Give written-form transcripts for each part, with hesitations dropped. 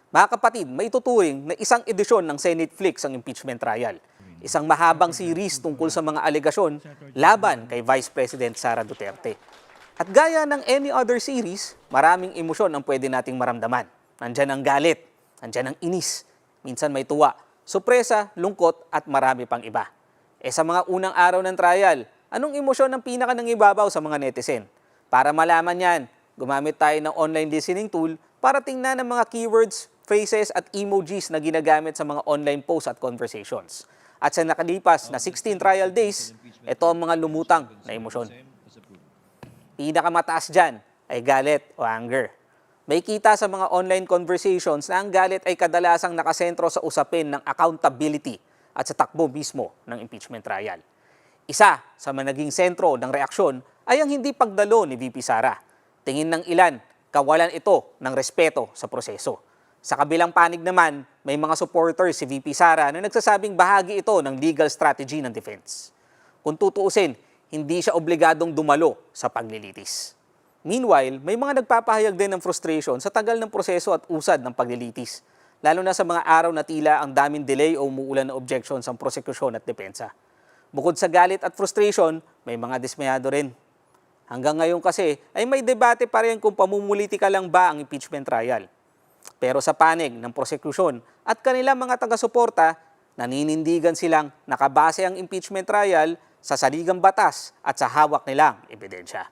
Mga kapatid, may tuturing na isang edisyon ng Senate Flix ang impeachment trial. Isang mahabang series tungkol sa mga alegasyon laban kay Vice President Sara Duterte. At gaya ng any other series, maraming emosyon ang pwede nating maramdaman. Nandyan ang galit, nandyan ang inis, minsan may tuwa, sorpresa, lungkot at marami pang iba. Sa mga unang araw ng trial, anong emosyon ang pinaka nangibabaw sa mga netizen? Para malaman yan, gumamit tayo ng online listening tool para tingnan ang mga keywords, phrases at emojis na ginagamit sa mga online posts at conversations. At sa nakalipas na 16 trial days, ito ang mga lumutang na emosyon. Pinakamataas dyan ay galit o anger. May kita sa mga online conversations na ang galit ay kadalasang nakasentro sa usapin ng accountability at sa takbo mismo ng impeachment trial. Isa sa mga naging sentro ng reaksyon ay ang hindi pagdalo ni VP Sara. Tingin ng ilan, kawalan ito ng respeto sa proseso. Sa kabilang panig naman, may mga supporters si VP Sara na nagsasabing bahagi ito ng legal strategy ng defense. Kung tutuusin, hindi siya obligadong dumalo sa paglilitis. Meanwhile, may mga nagpapahayag din ng frustration sa tagal ng proseso at usad ng paglilitis, lalo na sa mga araw na tila ang daming delay o umuulan na objections ang prosekusyon at depensa. Bukod sa galit at frustration, may mga dismayado rin. Hanggang ngayon kasi ay may debate pa rin kung pamumulitika lang ba ang impeachment trial. Pero sa panig ng prosekusyon at kanilang mga taga-suporta, naninindigan silang nakabase ang impeachment trial sa saligang batas at sa hawak nilang ebidensya.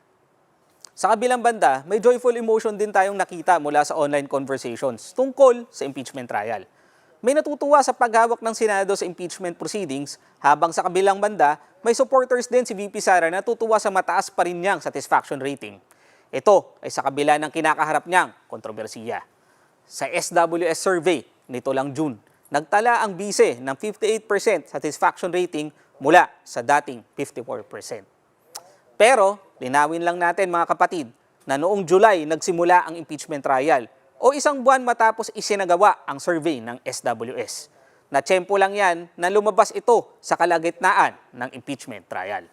Sa kabilang banda, may joyful emotion din tayong nakita mula sa online conversations tungkol sa impeachment trial. May natutuwa sa paghawak ng Senado sa impeachment proceedings, habang sa kabilang banda, may supporters din si VP Sara na natutuwa sa mataas pa rin niyang satisfaction rating. Ito ay sa kabila ng kinakaharap niyang kontrobersiya. Sa SWS survey nito lang June, nagtala ang bise ng 58% satisfaction rating mula sa dating 54%. Pero, linawin lang natin mga kapatid na noong July nagsimula ang impeachment trial o isang buwan matapos isinagawa ang survey ng SWS. Natsyempo lang yan na lumabas ito sa kalagitnaan ng impeachment trial.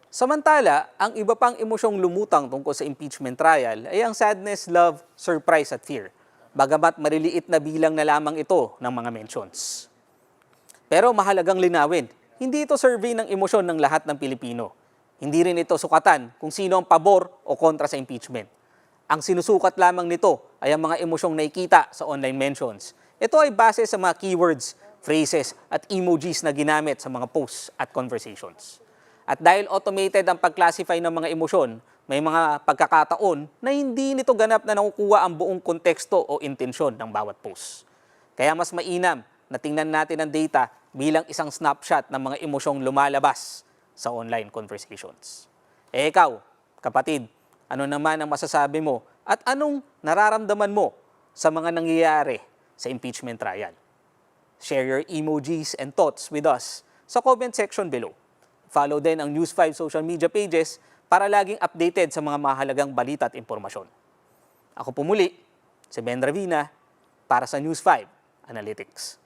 Samantala, ang iba pang emosyong lumutang tungkol sa impeachment trial ay ang sadness, love, surprise at fear. Bagamat mariliit na bilang na lamang ito ng mga mentions. Pero mahalagang linawin, hindi ito survey ng emosyon ng lahat ng Pilipino. Hindi rin ito sukatan kung sino ang pabor o kontra sa impeachment. Ang sinusukat lamang nito ay ang mga emosyong nakikita sa online mentions. Ito ay base sa mga keywords, phrases at emojis na ginamit sa mga posts at conversations. At dahil automated ang pag-classify ng mga emosyon, may mga pagkakataon na hindi nito ganap na nakukuha ang buong konteksto o intensyon ng bawat post. Kaya mas mainam na tingnan natin ang data bilang isang snapshot ng mga emosyong lumalabas sa online conversations. Ikaw, kapatid, ano naman ang masasabi mo at anong nararamdaman mo sa mga nangyayari sa impeachment trial? Share your emojis and thoughts with us sa comment section below. Follow din ang News 5 social media pages para laging updated sa mga mahalagang balita at impormasyon. Ako po muli, si Ben Ravina, para sa News 5 Analytics.